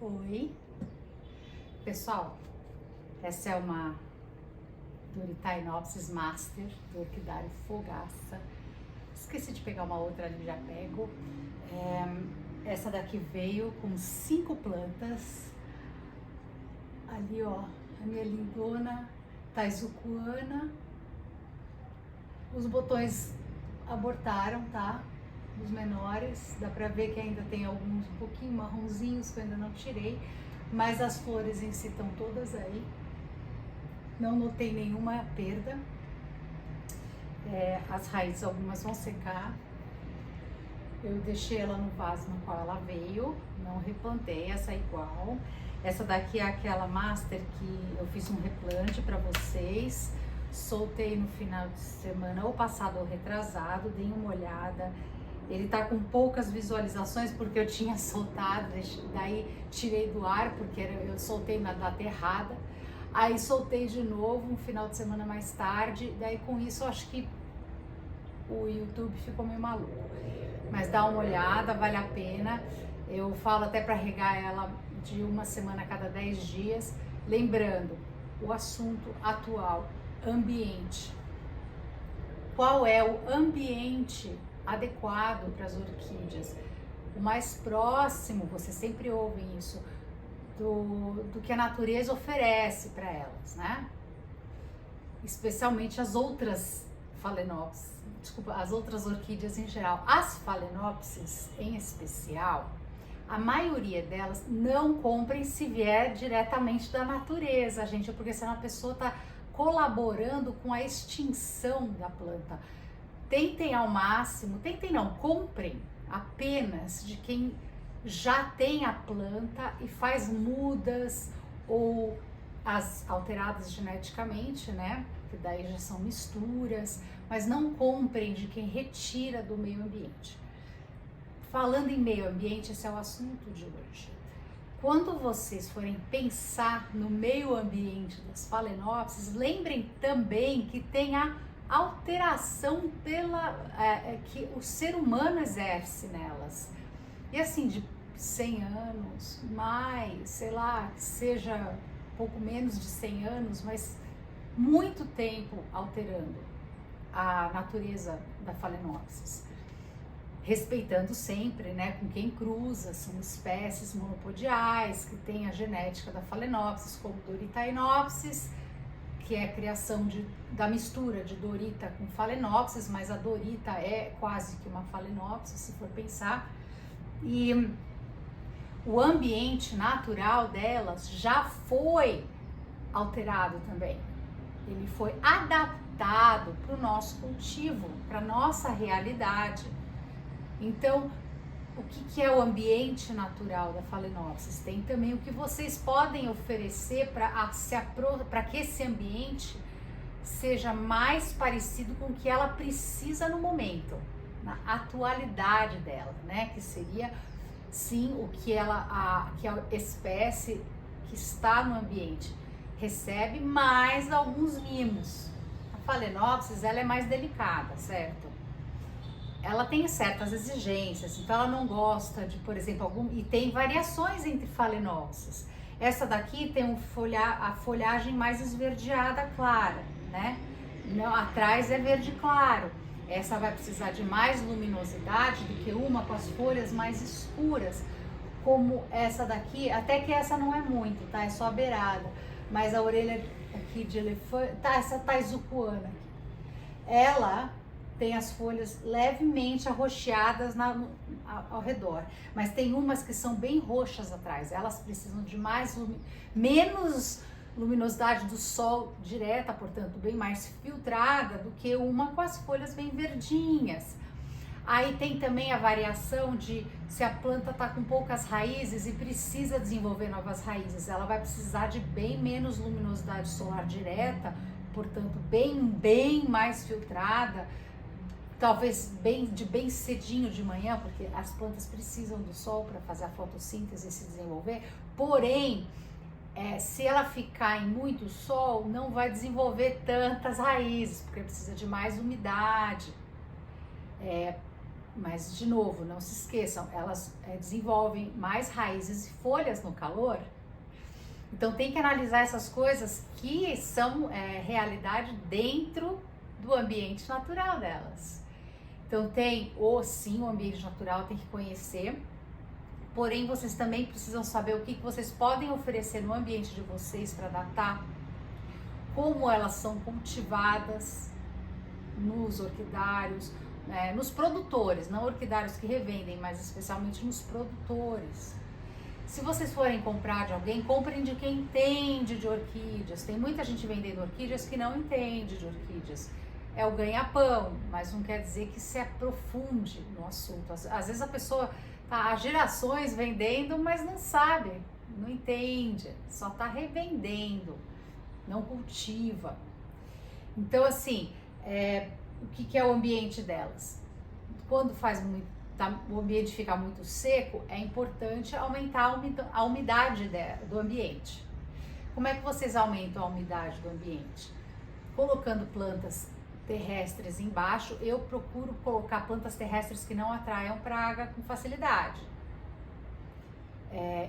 Oi, pessoal, essa é uma Doritainopsis Master do Orquidário Fogaça. Esqueci de pegar uma outra ali, já pego. Essa daqui veio com 5 plantas. Ali, ó, a minha lindona Taizukuana. Os botões abortaram, tá? Os menores, dá pra ver que ainda tem alguns um pouquinho marronzinhos que eu ainda não tirei, mas as flores em si estão todas aí. Não notei nenhuma perda. As raízes, algumas vão secar. Eu deixei ela no vaso no qual ela veio, não replantei, essa é igual. Essa daqui é aquela Master que eu fiz um replante para vocês. Soltei no final de semana, ou passado ou retrasado, dei uma olhada. Ele tá com poucas visualizações porque eu tinha soltado, daí tirei do ar porque eu soltei na data errada. Aí soltei de novo um final de semana mais tarde, daí com isso eu acho que o YouTube ficou meio maluco. Mas dá uma olhada, vale a pena. Eu falo até para regar ela de uma semana a cada 10 dias. Lembrando, o assunto atual, ambiente. Qual é o ambiente adequado para as orquídeas? O mais próximo, vocês sempre ouvem isso, do que a natureza oferece para elas, né? Especialmente as outras Phalaenopsis, as outras orquídeas em geral. As Phalaenopsis em especial, a maioria delas não comprem se vier diretamente da natureza, gente, porque senão a pessoa está colaborando com a extinção da planta. Tentem ao máximo, comprem apenas de quem já tem a planta e faz mudas ou as alteradas geneticamente, né? Que daí já são misturas, mas não comprem de quem retira do meio ambiente. Falando em meio ambiente, esse é o assunto de hoje. Quando vocês forem pensar no meio ambiente das Phalaenopsis, lembrem também que tem a alteração que o ser humano exerce nelas. E assim, de 100 anos, mais, sei lá, que seja pouco menos de 100 anos, mas muito tempo alterando a natureza da Phalaenopsis. Respeitando sempre, né, com quem cruza, são espécies monopodiais que têm a genética da Phalaenopsis, como Doritainopsis, que é a criação da mistura de Dorita com Phalaenopsis, mas a Dorita é quase que uma Phalaenopsis, se for pensar. E o ambiente natural delas já foi alterado também. Ele foi adaptado para o nosso cultivo, para a nossa realidade. Então, o que é o ambiente natural da Phalaenopsis? Tem também o que vocês podem oferecer para que esse ambiente seja mais parecido com o que ela precisa no momento, na atualidade dela, né? Que seria, sim, o que que a espécie que está no ambiente recebe, mais alguns mimos. A Phalaenopsis, ela é mais delicada, certo? Ela tem certas exigências, então ela não gosta de, por exemplo, e tem variações entre Phalaenopsis. Essa daqui tem a folhagem mais esverdeada clara, né? Não, atrás é verde claro. Essa vai precisar de mais luminosidade do que uma com as folhas mais escuras, como essa daqui, até que essa não é muito, tá? É só a beirada, mas a orelha aqui de elefante, tá? Essa Taizukuana aqui, ela tem as folhas levemente arroxeadas ao redor, mas tem umas que são bem roxas atrás. Elas precisam de menos luminosidade do sol direta, portanto bem mais filtrada do que uma com as folhas bem verdinhas. Aí tem também a variação de se a planta está com poucas raízes e precisa desenvolver novas raízes, ela vai precisar de bem menos luminosidade solar direta, portanto bem mais filtrada. Talvez bem cedinho de manhã, porque as plantas precisam do sol para fazer a fotossíntese e se desenvolver. Porém, se ela ficar em muito sol, não vai desenvolver tantas raízes, porque precisa de mais umidade. Mas, de novo, não se esqueçam, elas desenvolvem mais raízes e folhas no calor. Então tem que analisar essas coisas que são realidade dentro do ambiente natural delas. Então tem sim, o ambiente natural tem que conhecer, porém vocês também precisam saber o que vocês podem oferecer no ambiente de vocês para adaptar, como elas são cultivadas nos orquidários, nos produtores, não orquidários que revendem, mas especialmente nos produtores. Se vocês forem comprar de alguém, comprem de quem entende de orquídeas. Tem muita gente vendendo orquídeas que não entende de orquídeas. É o ganha-pão, mas não quer dizer que se aprofunde no assunto. Às vezes a pessoa tá há gerações vendendo, mas não sabe, não entende, só está revendendo, não cultiva. Então, assim, o que é o ambiente delas? Quando o ambiente fica muito seco, é importante aumentar a umidade do ambiente. Como é que vocês aumentam a umidade do ambiente? Colocando plantas terrestres embaixo. Eu procuro colocar plantas terrestres que não atraiam praga com facilidade.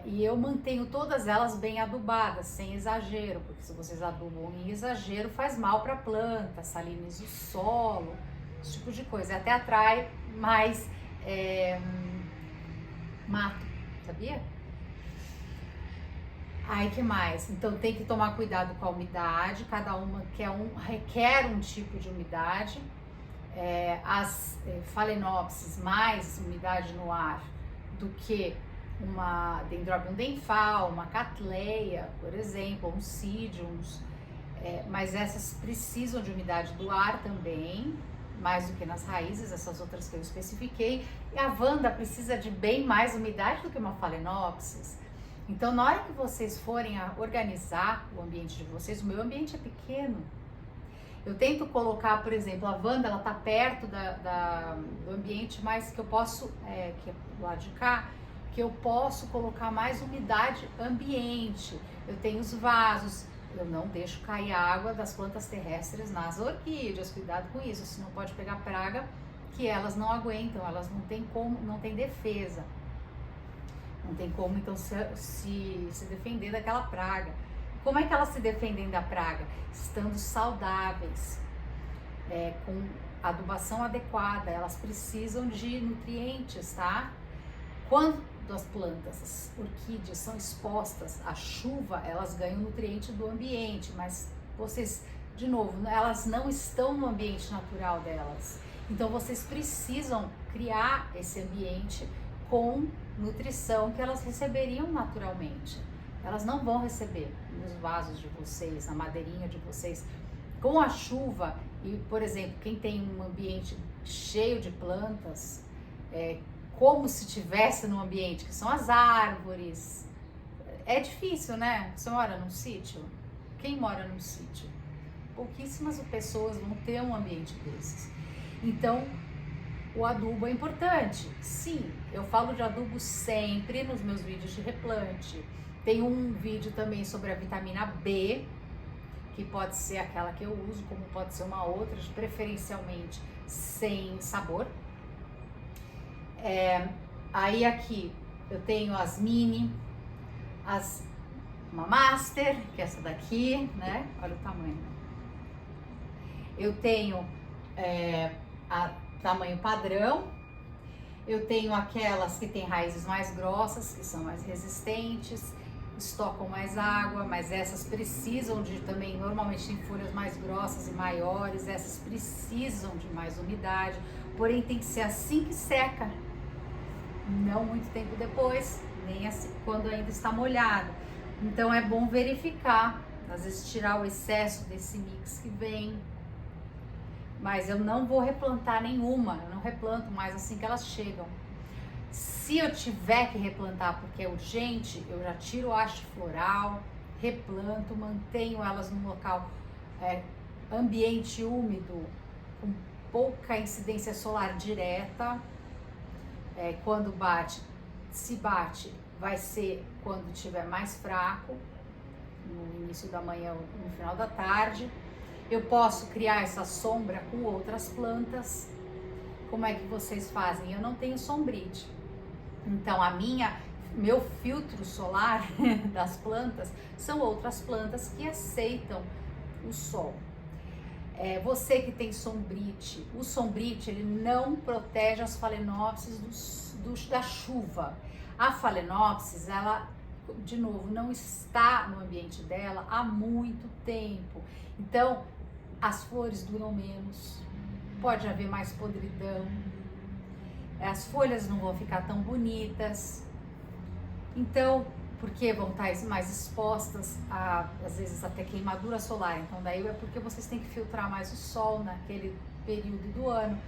E eu mantenho todas elas bem adubadas, sem exagero, porque se vocês adubam em exagero, faz mal para a planta, saliniza o solo, esse tipo de coisa. Até atrai mais mato, sabia? Aí que mais? Então tem que tomar cuidado com a umidade, cada uma requer um tipo de umidade. As Phalaenopsis, mais umidade no ar do que uma Dendrobium denfal, uma Cattleya, por exemplo, um Sidiums, mas essas precisam de umidade do ar também, mais do que nas raízes, essas outras que eu especifiquei. E a Vanda precisa de bem mais umidade do que uma Phalaenopsis. Então, na hora que vocês forem a organizar o ambiente de vocês, o meu ambiente é pequeno. Eu tento colocar, por exemplo, a Vanda, ela tá perto do ambiente mais que eu posso, que é do lado de cá, que eu posso colocar mais umidade ambiente. Eu tenho os vasos, eu não deixo cair água das plantas terrestres nas orquídeas, cuidado com isso, senão pode pegar praga que elas não aguentam, elas não têm como, não tem defesa. Não tem como, então, se defender daquela praga. Como é que elas se defendem da praga? Estando saudáveis, com adubação adequada, elas precisam de nutrientes, tá? Quando as plantas, as orquídeas são expostas à chuva, elas ganham nutriente do ambiente, mas vocês, de novo, elas não estão no ambiente natural delas. Então vocês precisam criar esse ambiente com nutrição que elas receberiam naturalmente. Elas não vão receber nos vasos de vocês, na madeirinha de vocês. Com a chuva, e por exemplo, quem tem um ambiente cheio de plantas, como se tivesse num ambiente que são as árvores. É difícil, né? Você mora num sítio? Quem mora num sítio? Pouquíssimas pessoas vão ter um ambiente desses. Então, o adubo é importante. Sim, eu falo de adubo sempre nos meus vídeos de replante. Tem um vídeo também sobre a vitamina B, que pode ser aquela que eu uso, como pode ser uma outra, preferencialmente sem sabor. Aí aqui eu tenho as mini, uma master, que é essa daqui, né? Olha o tamanho. Eu tenho a tamanho padrão. Eu tenho aquelas que têm raízes mais grossas, que são mais resistentes, estocam mais água, mas essas precisam de também, normalmente tem folhas mais grossas e maiores, essas precisam de mais umidade, porém tem que ser assim que seca, não muito tempo depois, nem assim quando ainda está molhado. Então é bom verificar, às vezes tirar o excesso desse mix que vem. Mas eu não vou replantar nenhuma, eu não replanto mais assim que elas chegam. Se eu tiver que replantar porque é urgente, eu já tiro o haste floral, replanto, mantenho elas num local ambiente úmido, com pouca incidência solar direta. Quando se bate, vai ser quando estiver mais fraco, no início da manhã ou no final da tarde. Eu posso criar essa sombra com outras plantas, como é que vocês fazem? Eu não tenho sombrite. Então meu filtro solar das plantas são outras plantas que aceitam o sol. Você que tem sombrite, o sombrite ele não protege as phalaenopsis da chuva. A phalaenopsis, ela, de novo, não está no ambiente dela há muito tempo. Então, as flores duram menos, pode haver mais podridão, as folhas não vão ficar tão bonitas. Então, porque vão estar mais expostas a, às vezes, até queimadura solar. Então, daí é porque vocês têm que filtrar mais o sol naquele período do ano.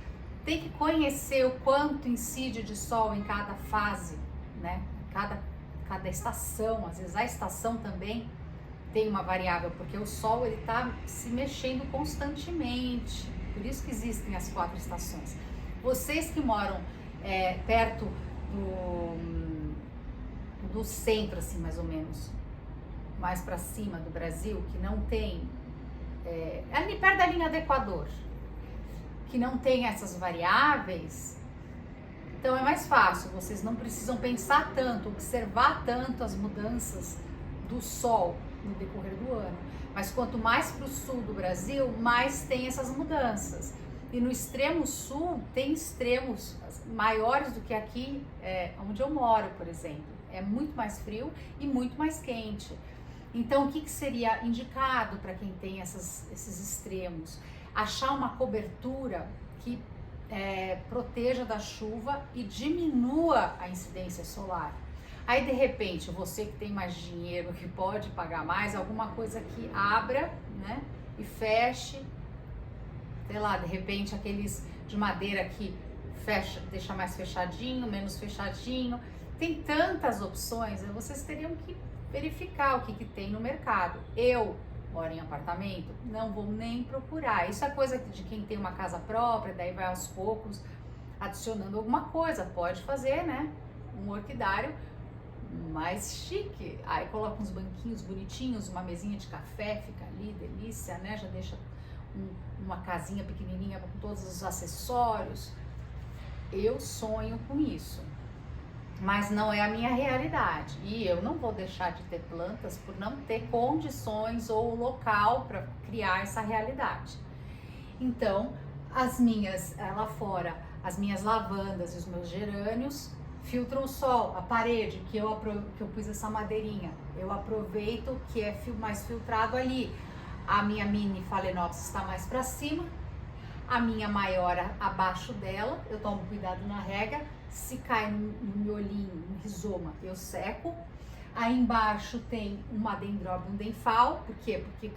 Tem que conhecer o quanto incide de sol em cada fase, né? Cada estação. Às vezes a estação também tem uma variável, porque o sol ele está se mexendo constantemente. Por isso que existem as 4 estações. Vocês que moram perto do centro, assim, mais ou menos, mais para cima do Brasil, que não tem, ali perto da linha do Equador, que não tem essas variáveis, então é mais fácil, vocês não precisam pensar tanto, observar tanto as mudanças do sol no decorrer do ano. Mas quanto mais para o sul do Brasil, mais tem essas mudanças. E no extremo sul tem extremos maiores do que aqui, onde eu moro, por exemplo. É muito mais frio e muito mais quente. Então, o que seria indicado para quem tem esses extremos? Achar uma cobertura que proteja da chuva e diminua a incidência solar. Aí, de repente, você que tem mais dinheiro, que pode pagar mais, alguma coisa que abra, né, e feche, sei lá, de repente aqueles de madeira que fecha, deixa mais fechadinho, menos fechadinho. Tem tantas opções, vocês teriam que verificar o que tem no mercado. Eu moro em apartamento, não vou nem procurar. Isso é coisa de quem tem uma casa própria, daí vai aos poucos adicionando alguma coisa. Pode fazer, né, um orquidário mais chique. Aí coloca uns banquinhos bonitinhos, uma mesinha de café, fica ali, delícia, né? Já deixa uma casinha pequenininha com todos os acessórios. Eu sonho com isso, mas não é a minha realidade. E eu não vou deixar de ter plantas por não ter condições ou local para criar essa realidade. Então, as minhas, lá fora, as minhas lavandas e os meus gerânios filtram o sol. A parede que eu pus essa madeirinha, eu aproveito que é mais filtrado ali. A minha mini phalaenopsis está mais para cima, a minha maior abaixo dela, eu tomo cuidado na rega. Se cai no miolinho, no rizoma, eu seco. Aí embaixo tem uma Dendrobium denfal. Por quê? Porque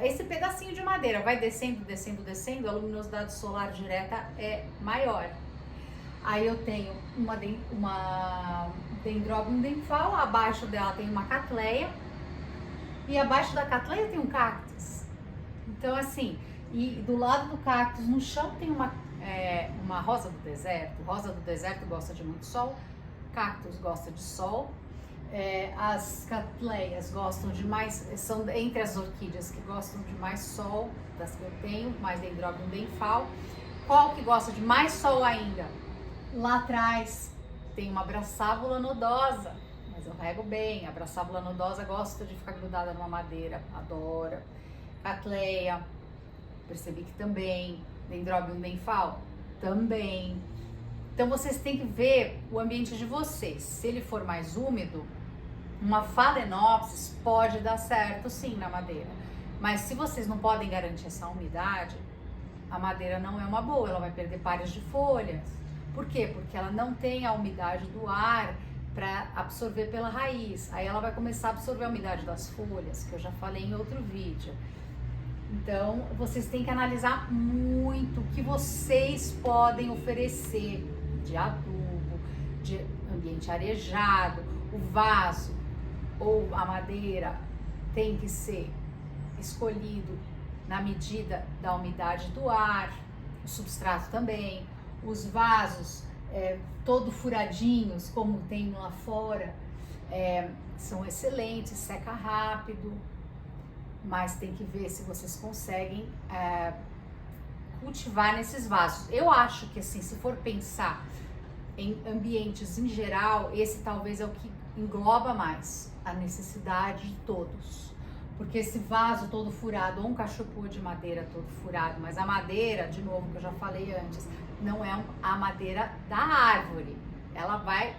esse pedacinho de madeira vai descendo, descendo, descendo, a luminosidade solar direta é maior. Aí eu tenho uma Dendrobium denfal, abaixo dela tem uma Cattleya, e abaixo da Cattleya tem um cactus. Então, assim, e do lado do cactus, no chão, tem uma rosa do deserto. Rosa do deserto gosta de muito sol, cactus gosta de sol. As Cattleyas gostam de mais, são entre as orquídeas que gostam de mais sol, das que eu tenho, mais Dendrobium denfal. Qual que gosta de mais sol ainda? Lá atrás tem uma Brassavola nodosa, mas eu rego bem. A Brassavola nodosa gosta de ficar grudada numa madeira, adora. Cattleya, percebi que também. Dendrobium denfal, também. Então vocês têm que ver o ambiente de vocês. Se ele for mais úmido, uma phalaenopsis pode dar certo sim na madeira. Mas se vocês não podem garantir essa umidade, a madeira não é uma boa, ela vai perder pares de folhas. Por quê? Porque ela não tem a umidade do ar para absorver pela raiz. Aí ela vai começar a absorver a umidade das folhas, que eu já falei em outro vídeo. Então, vocês têm que analisar muito o que vocês podem oferecer de adubo, de ambiente arejado, o vaso ou a madeira tem que ser escolhido na medida da umidade do ar, o substrato também. Os vasos todo furadinhos, como tem lá fora, são excelentes, seca rápido, mas tem que ver se vocês conseguem cultivar nesses vasos. Eu acho que assim, se for pensar em ambientes em geral, esse talvez é o que engloba mais a necessidade de todos. Porque esse vaso todo furado, ou um cachepô de madeira todo furado, mas a madeira, de novo, que eu já falei antes, não é a madeira da árvore. Ela vai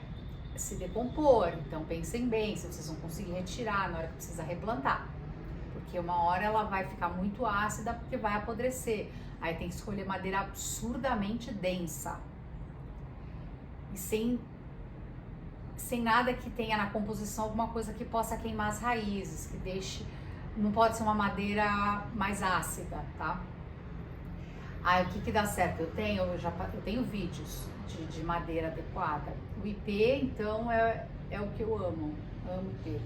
se decompor, então pensem bem se vocês vão conseguir retirar na hora que precisa replantar. Porque uma hora ela vai ficar muito ácida porque vai apodrecer. Aí tem que escolher madeira absurdamente densa. E sem nada que tenha na composição alguma coisa que possa queimar as raízes, que deixe... Não pode ser uma madeira mais ácida, tá? Aí o que dá certo? Eu tenho vídeos de madeira adequada. O IP, então, é o que eu amo IP.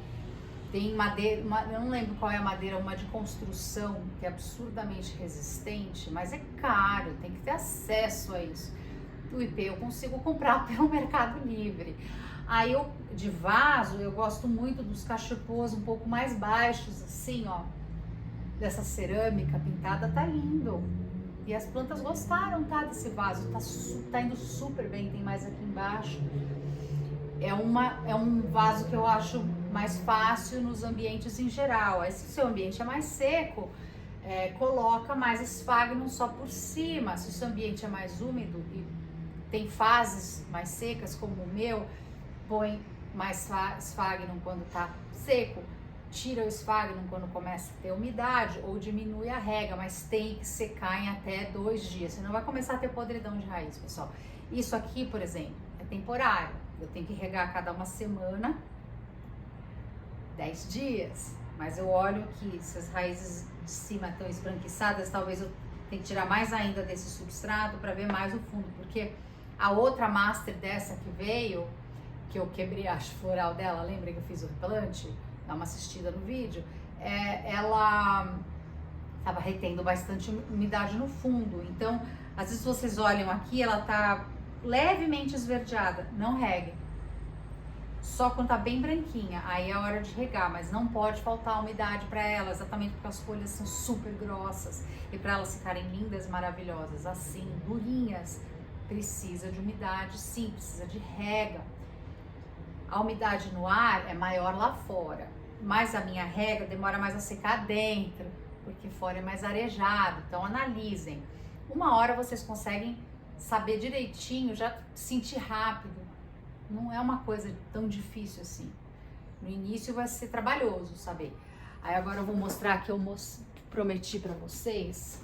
Tem madeira, eu não lembro qual é a madeira, uma de construção, que é absurdamente resistente, mas é caro, tem que ter acesso a isso. O IP eu consigo comprar pelo Mercado Livre. Aí de vaso, eu gosto muito dos cachepôs um pouco mais baixos, assim, ó. Dessa cerâmica pintada, tá lindo. E as plantas gostaram, tá, desse vaso. Tá indo super bem, tem mais aqui embaixo. É um vaso que eu acho mais fácil nos ambientes em geral. Aí, se o seu ambiente é mais seco, coloca mais esfagno só por cima. Se o seu ambiente é mais úmido e tem fases mais secas, como o meu, põe mais esfagno quando tá seco, tira o esfagno quando começa a ter umidade ou diminui a rega, mas tem que secar em até 2 dias, senão vai começar a ter podridão de raiz, pessoal. Isso aqui, por exemplo, é temporário, eu tenho que regar a cada uma semana, 10 dias, mas eu olho que se as raízes de cima estão esbranquiçadas, talvez eu tenha que tirar mais ainda desse substrato para ver mais o fundo, porque a outra master dessa que veio, que eu quebrei a haste floral dela, lembra que eu fiz o replante? Dá uma assistida no vídeo. Ela estava retendo bastante umidade no fundo, então às vezes vocês olham aqui, ela tá levemente esverdeada, não regue. Só quando tá bem branquinha, aí é a hora de regar, mas não pode faltar umidade para ela, exatamente porque as folhas são super grossas e para elas ficarem lindas, maravilhosas, assim, durinhas, precisa de umidade, sim, precisa de rega. A umidade no ar é maior lá fora, mas a minha rega demora mais a secar dentro, porque fora é mais arejado. Então analisem. Uma hora vocês conseguem saber direitinho, já sentir rápido. Não é uma coisa tão difícil assim. No início vai ser trabalhoso saber. Aí agora eu vou mostrar que eu prometi para vocês.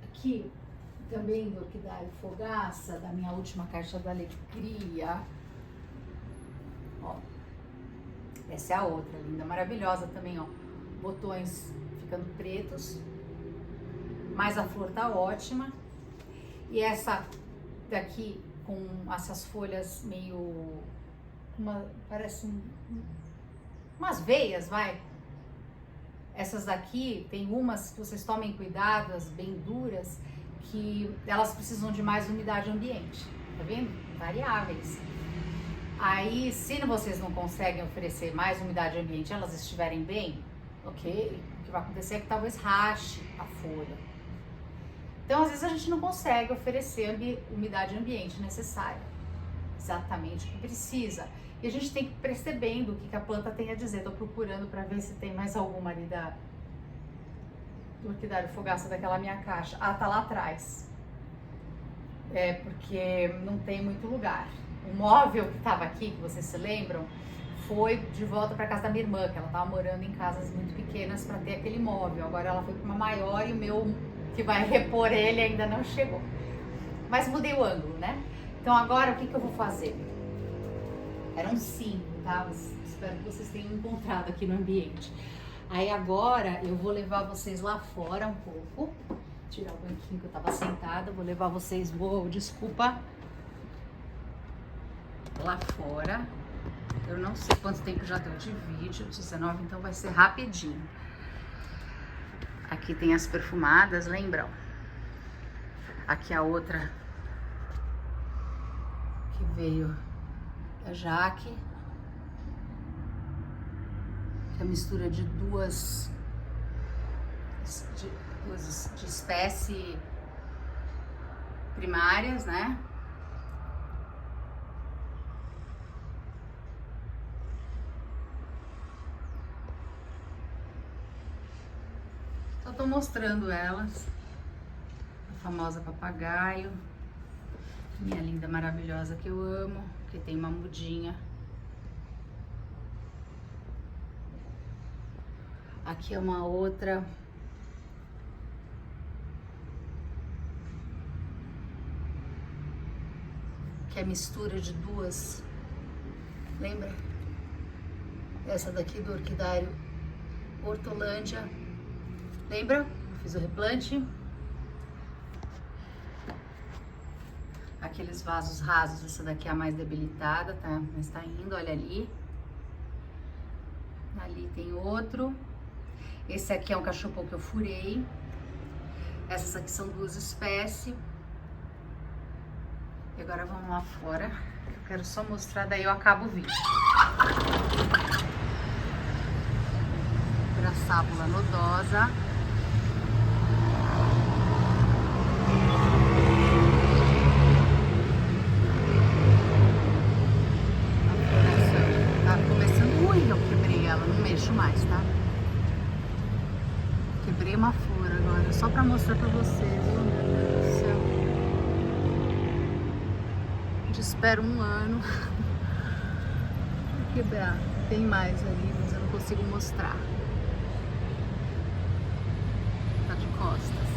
Aqui também do Orquidário Fogaça, da minha última caixa da alegria. Ó, essa é a outra, linda, maravilhosa também, ó. Botões ficando pretos, mas a flor tá ótima. E essa daqui com essas folhas meio, parece umas veias, vai. Essas daqui, tem umas que vocês tomem cuidado, as bem duras, que elas precisam de mais umidade ambiente, tá vendo? Variáveis. Aí, se vocês não conseguem oferecer mais umidade ambiente, elas estiverem bem, ok, o que vai acontecer é que talvez rache a folha. Então, às vezes a gente não consegue oferecer umidade ambiente necessária, exatamente o que precisa. E a gente tem que ir percebendo o que a planta tem a dizer. Tô procurando para ver se tem mais alguma ali do Orquidário Fogaça daquela minha caixa. Ah, tá lá atrás. Porque não tem muito lugar. O móvel que estava aqui, que vocês se lembram, foi de volta para casa da minha irmã, que ela estava morando em casas muito pequenas para ter aquele móvel. Agora ela foi para uma maior e o meu, que vai repor ele, ainda não chegou. Mas mudei o ângulo, né? Então agora o que eu vou fazer? Eram 5, tá? Espero que vocês tenham encontrado aqui no ambiente. Aí agora eu vou levar vocês lá fora um pouco. Tirar o banquinho que eu tava sentada. Vou levar vocês, desculpa. Lá fora. Eu não sei quanto tempo já deu de vídeo. 19, então vai ser rapidinho. Aqui tem as perfumadas, lembram? Aqui a outra que veio da Jaque. Que é a mistura de duas de espécie primárias, né? Só tô mostrando elas. A famosa papagaio. Minha linda, maravilhosa, que eu amo, que tem uma mudinha. Aqui é uma outra. Que é mistura de duas. Lembra? Essa daqui do orquidário Hortolândia. Lembra? Eu fiz o replante. Aqueles vasos rasos, essa daqui é a mais debilitada, tá? Mas tá indo, olha ali. Ali tem outro. Esse aqui é um cachepô que eu furei. Essas aqui são duas espécies. E agora vamos lá fora. Eu quero só mostrar, daí eu acabo o vídeo. Braçábula nodosa. Mais, tá? Quebrei uma flor agora, só pra mostrar pra vocês, oh, meu Deus do céu. A gente espera um ano pra quebrar. Tem mais ali, mas eu não consigo mostrar. Tá de costas.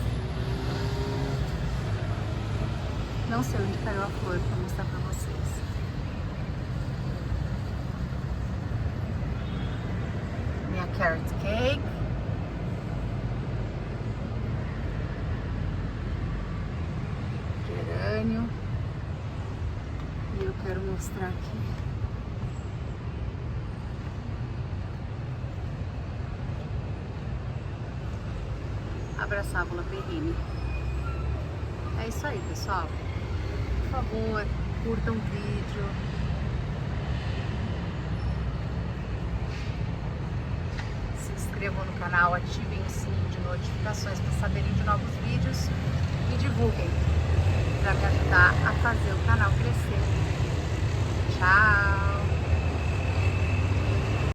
Não sei onde caiu a flor pra mostrar pra vocês. Carrot cake. Gerânio. E eu quero mostrar aqui. A Braçábula perrine. É isso aí, pessoal. Por favor, curtam o vídeo. Se inscrevam no canal, ativem o sininho de notificações para saberem de novos vídeos e divulguem.